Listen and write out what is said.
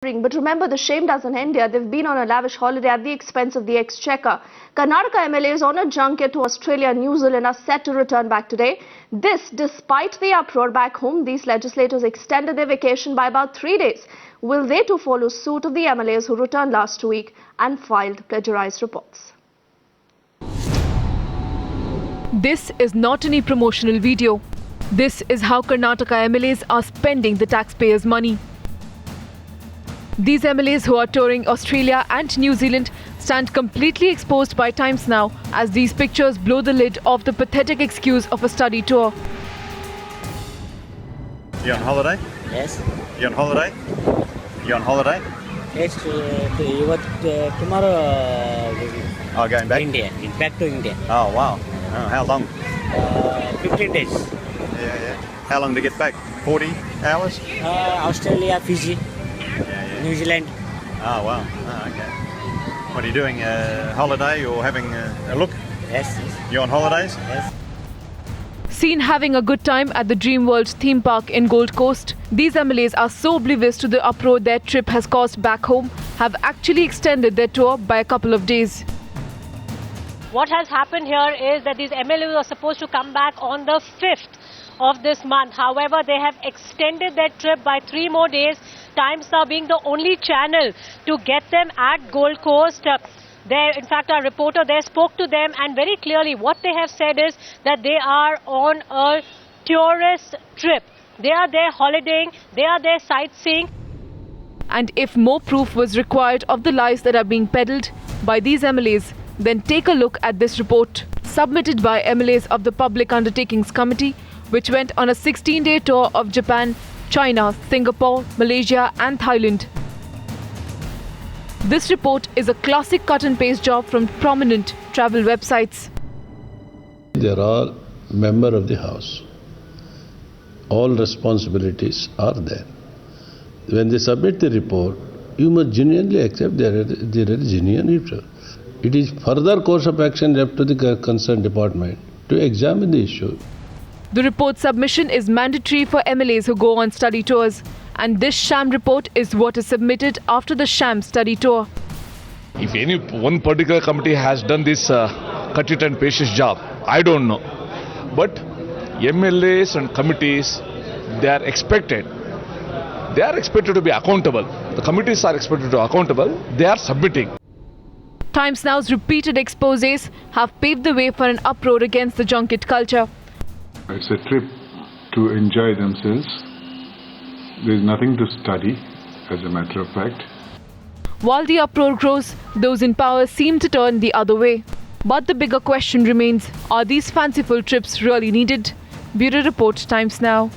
But remember, the shame doesn't end here. They've been on a lavish holiday at the expense of the exchequer. Karnataka MLAs on a junket to Australia and New Zealand are set to return back today. This, despite the uproar back home, these legislators extended their vacation by about 3 days. Will they too follow suit of the MLAs who returned last week and filed plagiarized reports? This is not any promotional video. This is how Karnataka MLAs are spending the taxpayers' money. These MLAs who are touring Australia and New Zealand stand completely exposed by Times Now as these pictures blow the lid off the pathetic excuse of a study tour. You on holiday? Yes. You on holiday? You on holiday? Yes. Tomorrow. Oh, going back? India. Back to India. Oh, wow. Oh, how long? 15 days. Yeah. How long to get back? 40 hours? Australia, Fiji, New Zealand. Oh, wow. Oh, okay. What are you doing? Holiday or having a look? Yes. You on holidays? Yes. Seen having a good time at the Dreamworld theme park in Gold Coast, these MLAs are so oblivious to the uproar their trip has caused back home, have actually extended their tour by a couple of days. What has happened here is that these MLAs are supposed to come back on the 5th of this month. However, they have extended their trip by 3 more days, Times Now being the only channel to get them at Gold Coast. In fact, our reporter there spoke to them, and very clearly what they have said is that they are on a tourist trip. They are there holidaying, they are there sightseeing. And if more proof was required of the lies that are being peddled by these MLAs, then take a look at this report submitted by MLAs of the Public Undertakings Committee, which went on a 16-day tour of Japan, China, Singapore, Malaysia and Thailand. This report is a classic cut and paste job from prominent travel websites. They are all members of the House. All responsibilities are there. When they submit the report, you must genuinely accept there is genuine issue. It is further course of action left to the concerned department to examine the issue. The report submission is mandatory for MLAs who go on study tours, and this sham report is what is submitted after the sham study tour. If any one particular committee has done this cut it and paste job, I don't know. But MLAs and committees, they are expected to be accountable. The committees are expected to be accountable. They are submitting. Times Now's repeated exposés have paved the way for an uproar against the junket culture. It's a trip to enjoy themselves. There's nothing to study, as a matter of fact. While the uproar grows, those in power seem to turn the other way. But the bigger question remains, are these fanciful trips really needed? Bureau Report, Times Now.